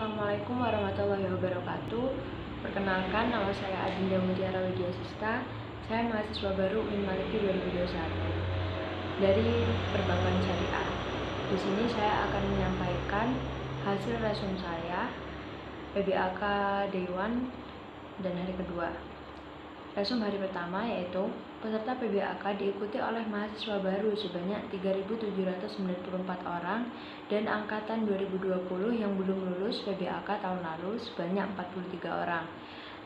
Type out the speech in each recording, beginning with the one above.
Assalamualaikum warahmatullahi wabarakatuh. Perkenalkan, nama saya Adinda Mutiara Widyasista. Saya mahasiswa baru UIN Maliki 2021 dari Perbankan Syariah. Di sini saya akan menyampaikan hasil resum saya PBAK Day 1 dan hari kedua. Resum hari pertama yaitu peserta PBAK diikuti oleh mahasiswa baru sebanyak 3.794 orang dan angkatan 2020 yang belum lulus PBAK tahun lalu sebanyak 43 orang.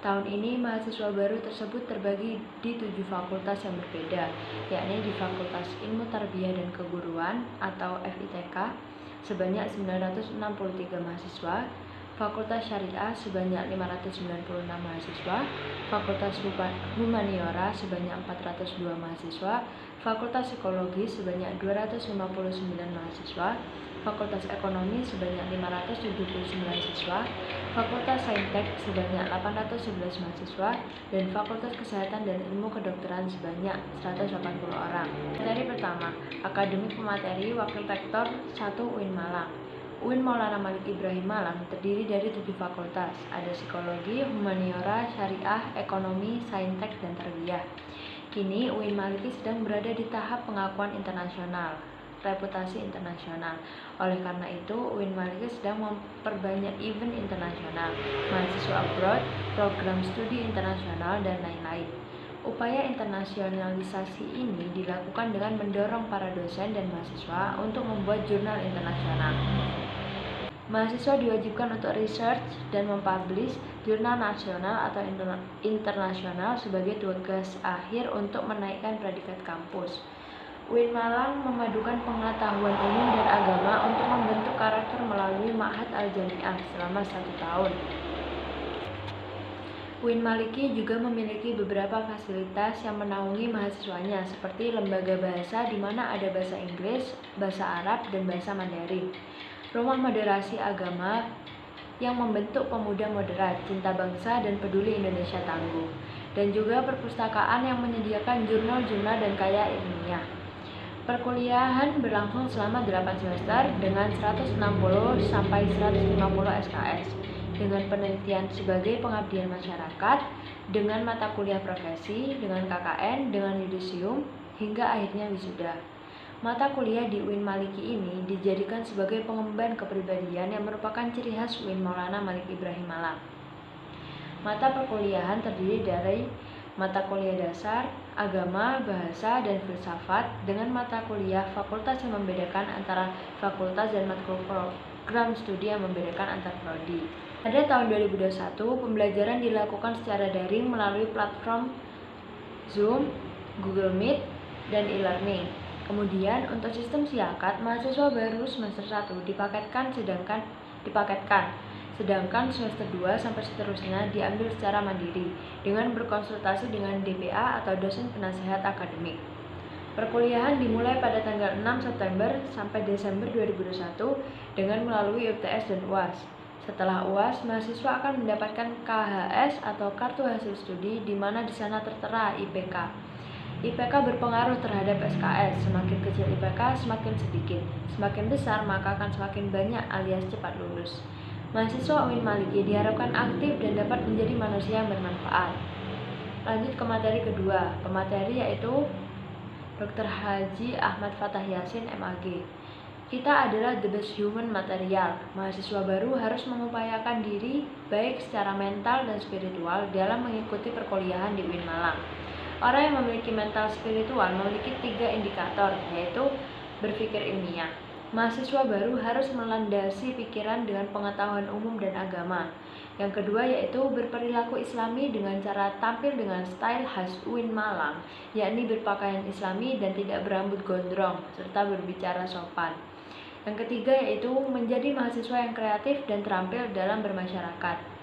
Tahun ini mahasiswa baru tersebut terbagi di 7 fakultas yang berbeda, yakni di Fakultas Ilmu Tarbiyah dan Keguruan atau FITK sebanyak 963 mahasiswa, Fakultas Syariah sebanyak 596 mahasiswa, Fakultas Humaniora sebanyak 402 mahasiswa, Fakultas Psikologi sebanyak 259 mahasiswa, Fakultas Ekonomi sebanyak 579 siswa, Fakultas Saintek sebanyak 811 mahasiswa, dan Fakultas Kesehatan dan Ilmu Kedokteran sebanyak 180 orang. Materi pertama, akademik pemateri Wakil Rektor 1 UIN Malang. UIN Maulana Malik Ibrahim Malang terdiri dari 7 fakultas, ada psikologi, humaniora, syariah, ekonomi, saintek, dan tarbiyah. Kini UIN Maliki sedang berada di tahap pengakuan internasional, reputasi internasional. Oleh karena itu, UIN Maliki sedang memperbanyak event internasional, mahasiswa abroad, program studi internasional, dan lain-lain. Upaya internasionalisasi ini dilakukan dengan mendorong para dosen dan mahasiswa untuk membuat jurnal internasional. Mahasiswa diwajibkan untuk research dan mempublish jurnal nasional atau internasional sebagai tugas akhir untuk menaikkan predikat kampus. UIN Malang memadukan pengetahuan umum dan agama untuk membentuk karakter melalui Ma'had Al-Jami'ah selama 1 tahun. UIN Maliki juga memiliki beberapa fasilitas yang menaungi mahasiswanya seperti lembaga bahasa di mana ada bahasa Inggris, bahasa Arab, dan bahasa Mandarin. Rumah moderasi agama yang membentuk pemuda moderat, cinta bangsa, dan peduli Indonesia tangguh. Dan juga perpustakaan yang menyediakan jurnal-jurnal dan karya ilmiah. Perkuliahan berlangsung selama 8 semester dengan 160 sampai 150 SKS. Dengan penelitian sebagai pengabdian masyarakat, dengan mata kuliah profesi, dengan KKN, dengan yudisium, hingga akhirnya wisuda. Mata kuliah di UIN Maliki ini dijadikan sebagai pengemban kepribadian yang merupakan ciri khas UIN Maulana Malik Ibrahim Malang. Mata perkuliahan terdiri dari mata kuliah dasar, agama, bahasa, dan filsafat dengan mata kuliah fakultas yang membedakan antara fakultas dan matkul program studi yang membedakan antar prodi. Pada tahun 2021, pembelajaran dilakukan secara daring melalui platform Zoom, Google Meet, dan e-learning. Kemudian untuk sistem siakat, mahasiswa baru semester 1 dipaketkan, sedangkan semester 2 sampai seterusnya diambil secara mandiri dengan berkonsultasi dengan DPA atau dosen penasehat akademik. Perkuliahan dimulai pada tanggal 6 September sampai Desember 2021 dengan melalui UTS dan UAS. Setelah UAS, mahasiswa akan mendapatkan KHS atau kartu hasil studi di mana di sana tertera IPK. IPK berpengaruh terhadap SKS. Semakin kecil IPK, semakin sedikit. Semakin besar, maka akan semakin banyak alias cepat lulus. Mahasiswa UIN Maliki diharapkan aktif dan dapat menjadi manusia yang bermanfaat. Lanjut ke materi kedua. Pemateri yaitu Dr. Haji Ahmad Fatah Yasin, MAG. Kita adalah the best human material. Mahasiswa baru harus mengupayakan diri baik secara mental dan spiritual dalam mengikuti perkuliahan di UIN Malang. Orang yang memiliki mental spiritual memiliki 3 indikator, yaitu berpikir ilmiah. Mahasiswa baru harus melandasi pikiran dengan pengetahuan umum dan agama. Yang kedua yaitu berperilaku islami dengan cara tampil dengan style khas UIN Malang, yakni berpakaian islami dan tidak berambut gondrong, serta berbicara sopan. Yang ketiga yaitu menjadi mahasiswa yang kreatif dan terampil dalam bermasyarakat.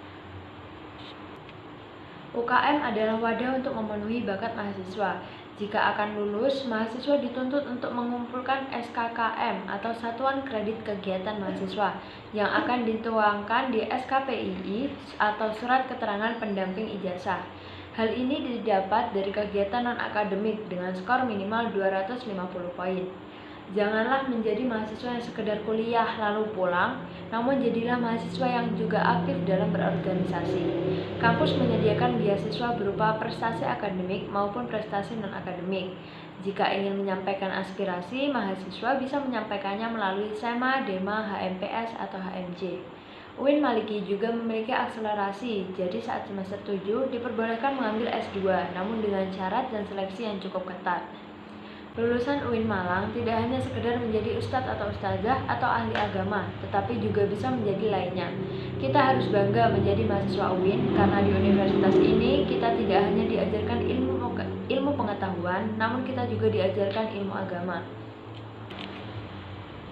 UKM adalah wadah untuk memenuhi bakat mahasiswa. Jika akan lulus, mahasiswa dituntut untuk mengumpulkan SKKM atau Satuan Kredit Kegiatan Mahasiswa yang akan dituangkan di SKPII atau Surat Keterangan Pendamping Ijazah. Hal ini didapat dari kegiatan non-akademik dengan skor minimal 250 poin. Janganlah menjadi mahasiswa yang sekedar kuliah lalu pulang, namun jadilah mahasiswa yang juga aktif dalam berorganisasi. Kampus menyediakan beasiswa berupa prestasi akademik maupun prestasi non-akademik. Jika ingin menyampaikan aspirasi, mahasiswa bisa menyampaikannya melalui SEMA, DEMA, HMPS, atau HMJ. UIN Maliki juga memiliki akselerasi, jadi saat semester 7 diperbolehkan mengambil S2, namun dengan syarat dan seleksi yang cukup ketat. Lulusan UIN Malang tidak hanya sekedar menjadi ustadz atau ustazah atau ahli agama, tetapi juga bisa menjadi lainnya. Kita harus bangga menjadi mahasiswa UIN karena di universitas ini kita tidak hanya diajarkan ilmu pengetahuan, namun kita juga diajarkan ilmu agama.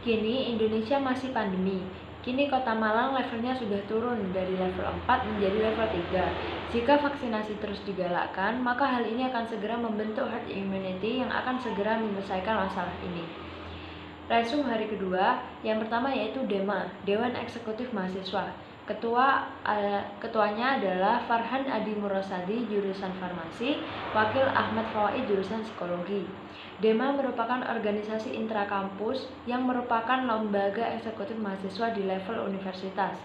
Kini Indonesia masih pandemi. Kini Kota Malang levelnya sudah turun dari level 4 menjadi level 3. Jika vaksinasi terus digalakkan, maka hal ini akan segera membentuk herd immunity yang akan segera menyelesaikan masalah ini. Resum hari kedua, yang pertama yaitu DEMA, Dewan Eksekutif Mahasiswa. Ketuanya adalah Farhan Adi Murosadi jurusan Farmasi, Wakil Ahmad Fawaid jurusan Psikologi. DEMA merupakan organisasi intrakampus yang merupakan lembaga eksekutif mahasiswa di level universitas.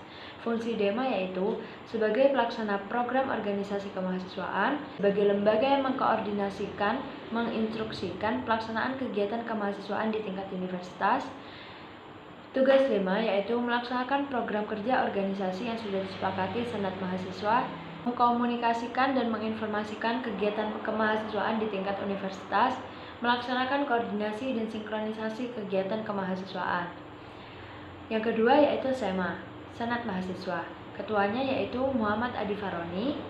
Fungsi DEMA yaitu sebagai pelaksana program organisasi kemahasiswaan, sebagai lembaga yang mengkoordinasikan, menginstruksikan pelaksanaan kegiatan kemahasiswaan di tingkat universitas. Tugas DEMA yaitu melaksanakan program kerja organisasi yang sudah disepakati Senat Mahasiswa, mengkomunikasikan dan menginformasikan kegiatan kemahasiswaan di tingkat universitas, melaksanakan koordinasi dan sinkronisasi kegiatan kemahasiswaan. Yang kedua yaitu SEMA, Senat Mahasiswa. Ketuanya yaitu Muhammad Adi Faroni.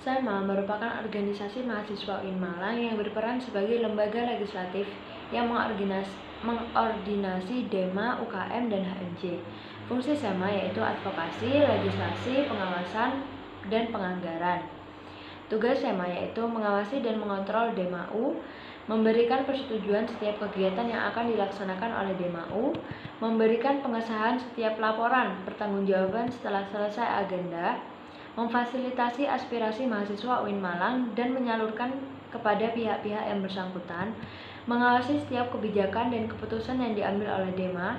SEMA merupakan organisasi mahasiswa UIN Malang yang berperan sebagai lembaga legislatif yang mengordinasi DEMA, UKM, dan HMJ. Fungsi SEMA yaitu advokasi, legislasi, pengawasan, dan penganggaran. Tugas SEMA yaitu mengawasi dan mengontrol DEMA-U, memberikan persetujuan setiap kegiatan yang akan dilaksanakan oleh DEMA-U, memberikan pengesahan setiap laporan pertanggungjawaban setelah selesai agenda, memfasilitasi aspirasi mahasiswa UIN Malang dan menyalurkan kepada pihak-pihak yang bersangkutan, mengawasi setiap kebijakan dan keputusan yang diambil oleh DEMA,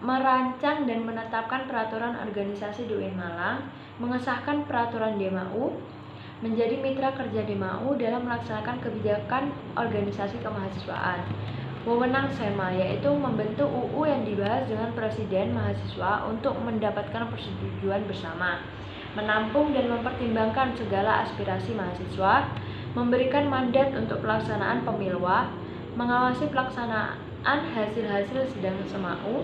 merancang dan menetapkan peraturan organisasi di UIN Malang, mengesahkan peraturan DEMA-U, menjadi mitra kerja DEMA-U dalam melaksanakan kebijakan organisasi kemahasiswaan. Wewenang SEMA yaitu membentuk UU yang dibahas dengan presiden mahasiswa untuk mendapatkan persetujuan bersama, menampung dan mempertimbangkan segala aspirasi mahasiswa, memberikan mandat untuk pelaksanaan pemilwa, mengawasi pelaksanaan hasil-hasil sidang SEMA-U,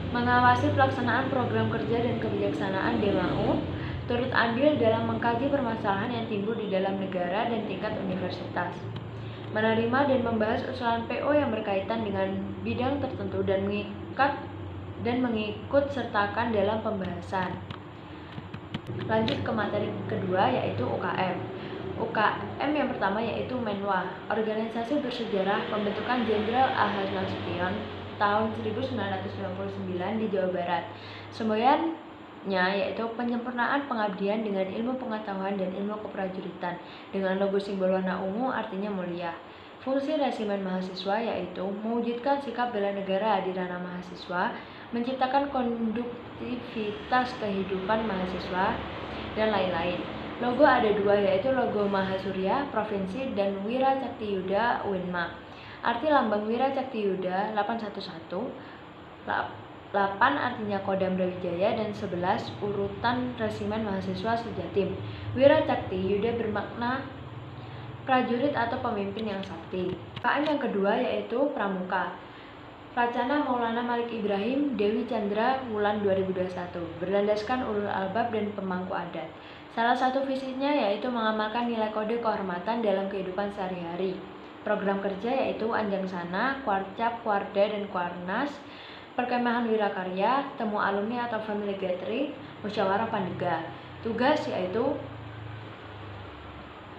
mengawasi pelaksanaan program kerja dan kebijaksanaan DEMA-U, turut andil dalam mengkaji permasalahan yang timbul di dalam negara dan tingkat universitas, menerima dan membahas usulan PO yang berkaitan dengan bidang tertentu dan mengikut sertakan dalam pembahasan. Lanjut ke materi kedua yaitu UKM. UKM yang pertama yaitu Menwa, organisasi bersejarah pembentukan Jenderal Ahmad Nasution tahun 1999 di Jawa Barat. Semboyannya yaitu penyempurnaan pengabdian dengan ilmu pengetahuan dan ilmu keprajuritan dengan logo simbol warna ungu artinya mulia. Fungsi resimen mahasiswa yaitu mewujudkan sikap bela negara di ranah mahasiswa, menciptakan konduktivitas kehidupan mahasiswa, dan lain-lain. Logo ada dua yaitu logo Mahasurya Provinsi dan Wira Cakti Yuda UINMA. Arti lambang Wira Cakti Yuda 811, 8 artinya Kodam Brawijaya, dan 11 urutan resimen mahasiswa Sejatim. Wira Cakti Yuda bermakna prajurit atau pemimpin yang sakti. UKM yang kedua yaitu Pramuka. Racana Maulana Malik Ibrahim Dewi Chandra Wulan 2021 berlandaskan ulul albab dan pemangku adat. Salah satu visinya yaitu mengamalkan nilai kode kehormatan dalam kehidupan sehari-hari. Program kerja yaitu Anjang Sana, Kwarcap, Kwarda, dan Kwarnas, Perkemahan Wirakarya, Temu Alumni atau Family Gathering, Musyawarah Pandega. Tugas yaitu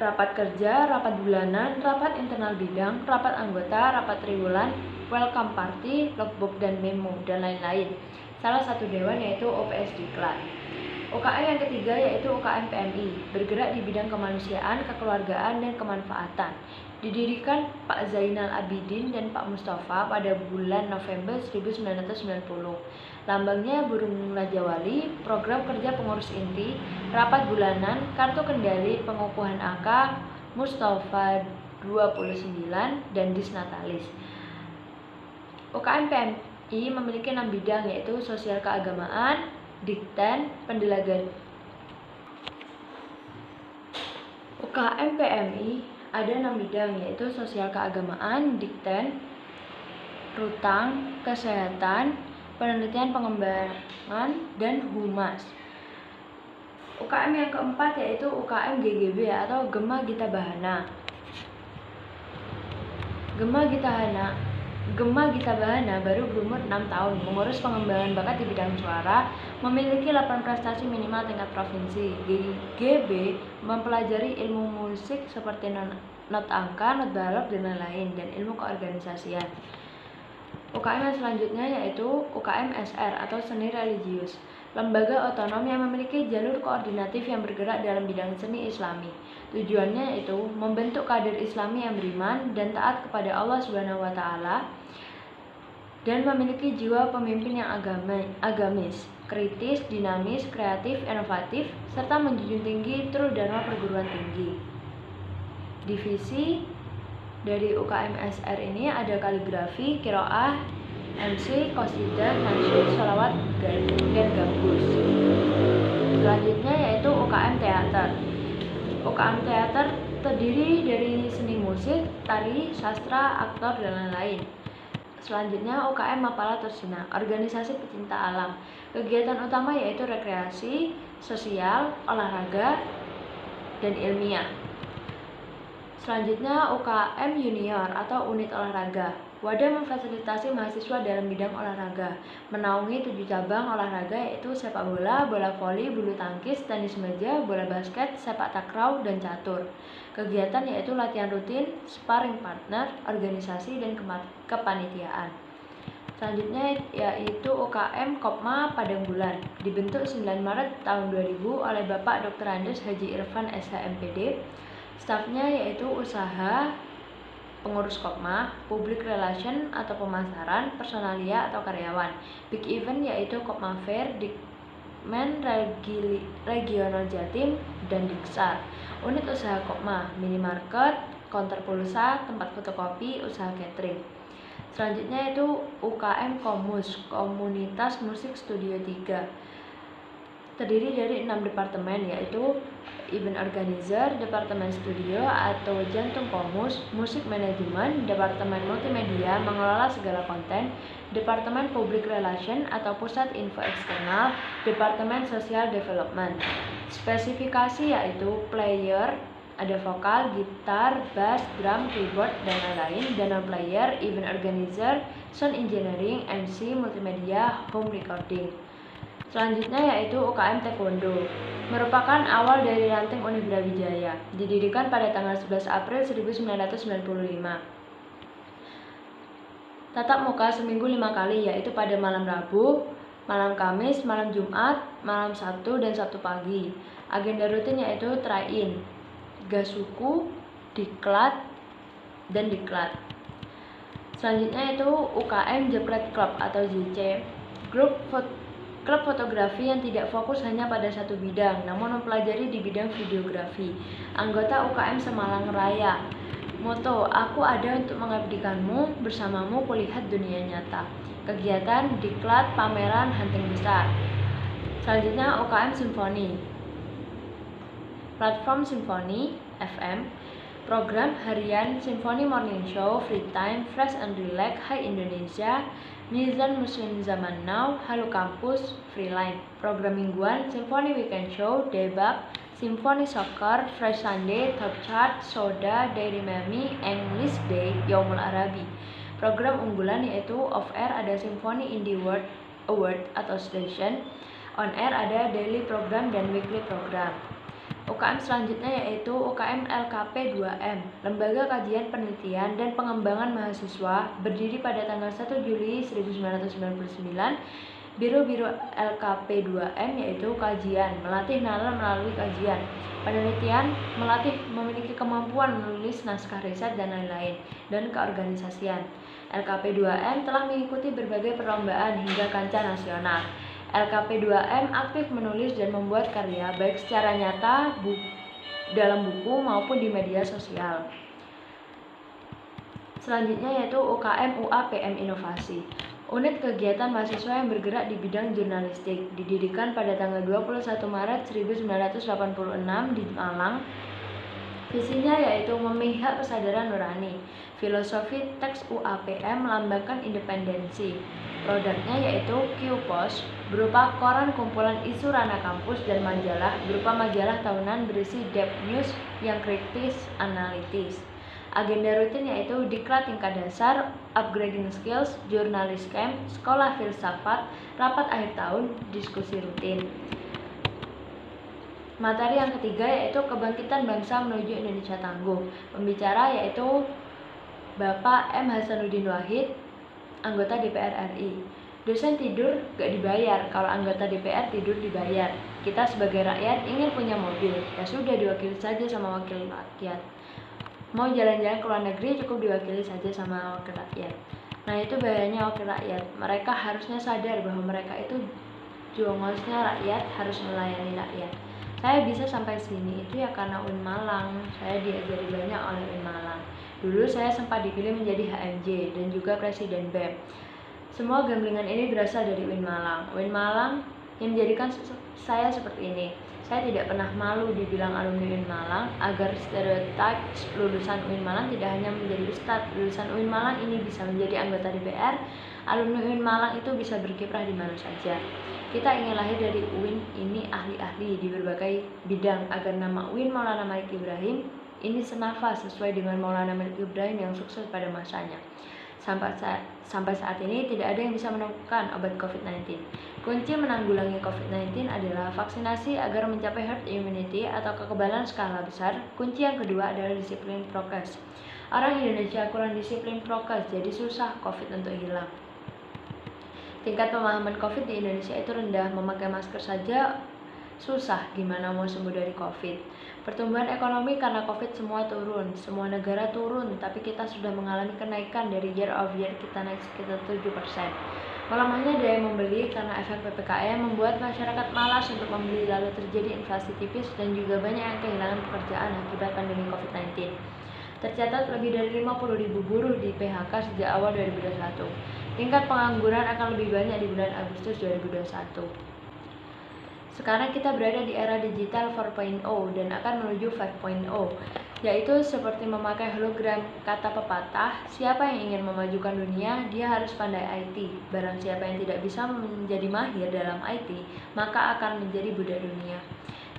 rapat kerja, rapat bulanan, rapat internal bidang, rapat anggota, rapat triwulan, welcome party, logbook dan memo, dan lain-lain. Salah satu dewan yaitu OPS Diklat. UKM yang ketiga yaitu UKM PMI, bergerak di bidang kemanusiaan, kekeluargaan, dan kemanfaatan. Didirikan Pak Zainal Abidin dan Pak Mustafa pada bulan November 1990. Lambangnya burung Raja Wali, program kerja pengurus inti, rapat bulanan, kartu kendali, pengukuhan angka, Mustafa 29, dan Disnatalis. UKM PMI memiliki 6 bidang, yaitu sosial keagamaan, dikten, pendelagan. UKM PMI ada 6 bidang, yaitu sosial keagamaan, dikten, rutang, kesehatan, penelitian pengembangan, dan humas. UKM yang keempat yaitu UKM GGB atau Gema Gita Bahana. Gema Gita Bahana baru berumur 6 tahun, mengurus pengembangan bakat di bidang suara, memiliki 8 prestasi minimal tingkat provinsi. GGB mempelajari ilmu musik seperti not angka, not balok, dan lain-lain, dan ilmu keorganisasian. UKM yang selanjutnya yaitu UKM SR atau Seni Religius, lembaga otonom yang memiliki jalur koordinatif yang bergerak dalam bidang seni Islami. Tujuannya yaitu membentuk kader Islami yang beriman dan taat kepada Allah SWT dan memiliki jiwa pemimpin yang agamis, kritis, dinamis, kreatif, inovatif, serta menjunjung tinggi true dharma perguruan tinggi. Divisi dari UKM SR ini ada kaligrafi, qiraah, MC, qasidah, nasyid, sholawat, dan gambus. Selanjutnya yaitu UKM Teater. UKM Teater terdiri dari seni musik, tari, sastra, aktor, dan lain-lain. Selanjutnya UKM Mapala Tursina, organisasi pecinta alam. Kegiatan utama yaitu rekreasi, sosial, olahraga, dan ilmiah. Selanjutnya UKM Junior atau unit olahraga. Wadah memfasilitasi mahasiswa dalam bidang olahraga, menaungi 7 cabang olahraga yaitu sepak bola, bola voli, bulu tangkis, tenis meja, bola basket, sepak takraw, dan catur. Kegiatan yaitu latihan rutin, sparring partner, organisasi, dan kepanitiaan. Selanjutnya yaitu UKM Kopma Padang Bulan, dibentuk 9 Maret tahun 2000 oleh Bapak Dr. Andes Haji Irfan SHMPD. Stafnya yaitu usaha, pengurus Kopma, public relation atau pemasaran, personalia atau karyawan, big event yaitu Kopma Fair, Dikmen Regional Jatim, dan Diksar. Unit usaha Kopma, minimarket, counter pulsa, tempat fotokopi, usaha catering. Selanjutnya itu UKM Komus, Komunitas Musik Studio 3. Terdiri dari 6 departemen yaitu event organizer, departemen studio atau jantung komus, musik manajemen, departemen multimedia mengelola segala konten, departemen public relation atau pusat info eksternal, departemen social development. Spesifikasi yaitu player, ada vokal, gitar, bass, drum, keyboard, dan lain-lain, dan non-player, event organizer, sound engineering, MC, multimedia, home recording. Selanjutnya yaitu UKM Taekwondo, merupakan awal dari ranting Univ Brawijaya, didirikan pada tanggal 11 April 1995. Tatap muka seminggu 5 kali, yaitu pada malam Rabu, malam Kamis, malam Jumat, malam Sabtu, dan Sabtu pagi. Agenda rutin yaitu try-in, gasuku, diklat, dan diklat. Selanjutnya itu UKM Jepret Club atau JC, klub fotografi yang tidak fokus hanya pada satu bidang, namun mempelajari di bidang videografi. Anggota UKM Semalang Raya. Moto, aku ada untuk mengabdikanmu, bersamamu kulihat dunia nyata. Kegiatan, diklat, pameran, hunting besar. Selanjutnya UKM Simfoni. Platform Simfoni FM. Program harian Simfoni Morning Show, Free Time, Fresh and Relax, Hai Indonesia, Mizan Muslim Zaman Now, Halo Kampus, Freeline. Program mingguan Simfoni Weekend Show, Debak, Simfoni Soccer, Fresh Sunday, Top Chart, Soda, Dairy Mami, English Day, Yaumul Arabi. Program unggulan yaitu Off Air ada Simfoni Indie World Award atau Station, On Air ada Daily Program dan Weekly Program. UKM selanjutnya yaitu UKM LKP 2M, Lembaga Kajian Penelitian dan Pengembangan Mahasiswa, berdiri pada tanggal 1 Juli 1999. Biro-biro LKP 2M yaitu kajian, melatih nalar melalui kajian, penelitian, melatih memiliki kemampuan menulis naskah riset dan lain-lain, dan keorganisasian. LKP2M telah mengikuti berbagai perlombaan hingga kancah nasional. LKP2M aktif menulis dan membuat karya baik secara nyata dalam buku maupun di media sosial. Selanjutnya yaitu UKM UAPM Inovasi. Unit kegiatan mahasiswa yang bergerak di bidang jurnalistik, didirikan pada tanggal 21 Maret 1986 di Malang. Visinya yaitu memihak kesadaran nurani. Filosofi teks UAPM melambangkan independensi. Produknya yaitu Q-Post, berupa koran kumpulan isu ranah kampus, dan majalah berupa majalah tahunan berisi depth news yang kritis analitis. Agenda rutin yaitu diklat tingkat dasar, upgrading skills, jurnalis camp, sekolah filsafat, rapat akhir tahun, diskusi rutin. Materi yang ketiga yaitu kebangkitan bangsa menuju Indonesia tangguh. Pembicara yaitu Bapak M. Hasanuddin Wahid, anggota DPR RI. Dosen tidur gak dibayar, kalau anggota DPR tidur dibayar. Kita sebagai rakyat ingin punya mobil, ya sudah diwakili saja sama wakil rakyat. Mau jalan-jalan ke luar negeri cukup diwakili saja sama wakil rakyat. Nah, itu bahayanya wakil rakyat. Mereka harusnya sadar bahwa mereka itu jongosnya rakyat, harus melayani rakyat. Saya bisa sampai sini itu ya karena UIN Malang. Saya diajari banyak oleh UIN Malang. Dulu saya sempat dipilih menjadi HMJ dan juga Presiden BEM. Semua gamblingan ini berasal dari UIN Malang. UIN Malang yang menjadikan saya seperti ini. Saya tidak pernah malu dibilang alumni UIN Malang, agar stereotip lulusan UIN Malang tidak hanya menjadi ustadz. Lulusan UIN Malang ini bisa menjadi anggota DPR. Alumni UIN Malang itu bisa berkiprah di mana saja. Kita ingin lahir dari UIN ini ahli-ahli di berbagai bidang, agar nama UIN Maulana Malik Ibrahim ini senafas sesuai dengan Maulana Malik Ibrahim yang sukses pada masanya. Sampai saat ini tidak ada yang bisa menemukan obat COVID-19. Kunci menanggulangi COVID-19 adalah vaksinasi agar mencapai herd immunity atau kekebalan skala besar. Kunci yang kedua adalah disiplin prokes. Orang Indonesia kurang disiplin prokes, jadi susah COVID untuk hilang. Tingkat pemahaman COVID di Indonesia itu rendah, memakai masker saja susah, gimana mau sembuh dari COVID. Pertumbuhan ekonomi karena COVID semua turun, semua negara turun, tapi kita sudah mengalami kenaikan dari year of year, kita naik sekitar 7%. Melemahnya daya membeli karena efek PPKM membuat masyarakat malas untuk membeli, lalu terjadi inflasi tipis dan juga banyak yang kehilangan pekerjaan akibat pandemi COVID-19. Tercatat lebih dari 50.000 buruh di PHK sejak awal 2021. Tingkat pengangguran akan lebih banyak di bulan Agustus 2021. Sekarang kita berada di era digital 4.0 dan akan menuju 5.0, yaitu seperti memakai hologram. Kata pepatah, siapa yang ingin memajukan dunia, dia harus pandai IT. Barang siapa yang tidak bisa menjadi mahir dalam IT, maka akan menjadi budak dunia.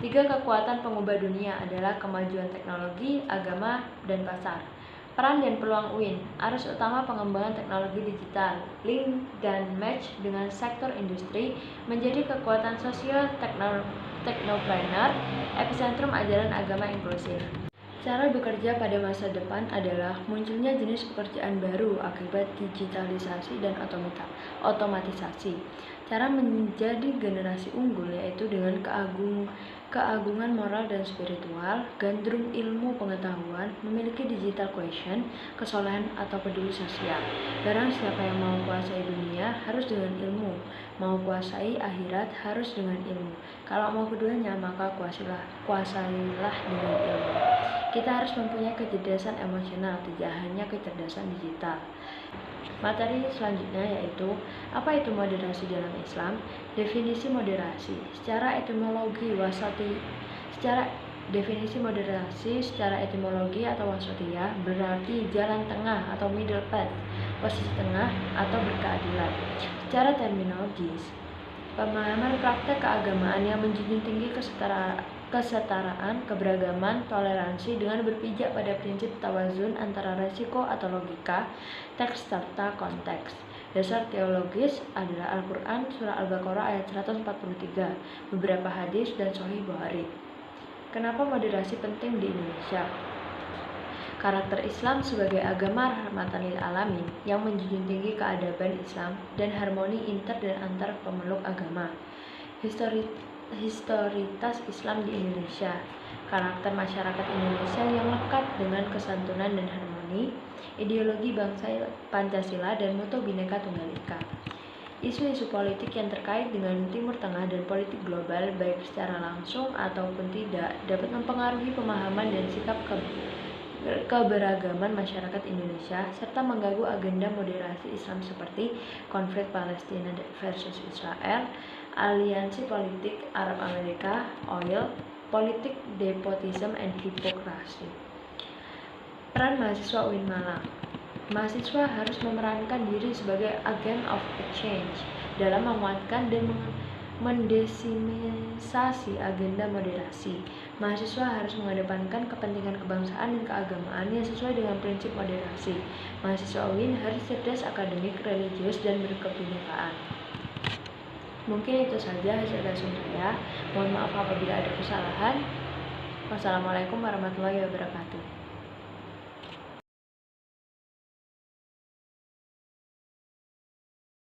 3 kekuatan pengubah dunia adalah kemajuan teknologi, agama, dan pasar. Peran dan peluang UIN, arus utama pengembangan teknologi digital, link dan match dengan sektor industri, menjadi kekuatan sosio-teknopreneur, epicentrum ajaran agama inklusif. Cara bekerja pada masa depan adalah munculnya jenis pekerjaan baru akibat digitalisasi dan otomatisasi. Cara menjadi generasi unggul yaitu dengan keagungan moral dan spiritual, gandrung ilmu pengetahuan, memiliki digital quotient, kesolehan atau peduli sosial. Barang siapa yang mau kuasai dunia harus dengan ilmu, mau kuasai akhirat harus dengan ilmu. Kalau mau keduanya maka kuasailah dengan ilmu. Kita harus mempunyai kecerdasan emosional, tidak hanya kecerdasan digital. Materi selanjutnya yaitu apa itu moderasi dalam Islam? Definisi moderasi secara etimologi secara etimologi atau wasatiyah berarti jalan tengah atau middle path, posisi tengah atau berkeadilan. Secara terminologis, pemahaman praktek keagamaan yang menjunjung tinggi kesetaraan, keberagaman, toleransi dengan berpijak pada prinsip tawazun antara resiko atau logika, teks serta konteks. Dasar teologis adalah Al-Quran, Surah Al-Baqarah ayat 143, beberapa hadis dan Sahih Bukhari. Kenapa moderasi penting di Indonesia? Karakter Islam sebagai agama rahmatan lil alamin yang menjunjung tinggi keadaban Islam dan harmoni inter dan antar pemeluk agama. Historitas Islam di Indonesia. karakter masyarakat Indonesia yang lekat dengan kesantunan dan harmoni, ideologi bangsa Pancasila, dan moto Bhinneka Tunggal Ika. Isu-isu politik yang terkait dengan Timur Tengah dan politik global, baik secara langsung ataupun tidak, dapat mempengaruhi pemahaman dan sikap keberagaman masyarakat Indonesia, serta mengganggu agenda moderasi Islam seperti konflik Palestina versus Israel, aliansi politik Arab-Amerika, oil, politik nepotism and hypocrisy. Peran mahasiswa UIN Malang. Mahasiswa harus memerankan diri sebagai agent of change dalam menguatkan dan mendesimisasi agenda moderasi. Mahasiswa harus mengedepankan kepentingan kebangsaan dan keagamaan yang sesuai dengan prinsip moderasi. Mahasiswa UIN harus cerdas akademik, religius, dan berkebinekaan. Mungkin itu saja hasil resume saya. Mohon maaf apabila ada kesalahan. Wassalamualaikum warahmatullahi wabarakatuh.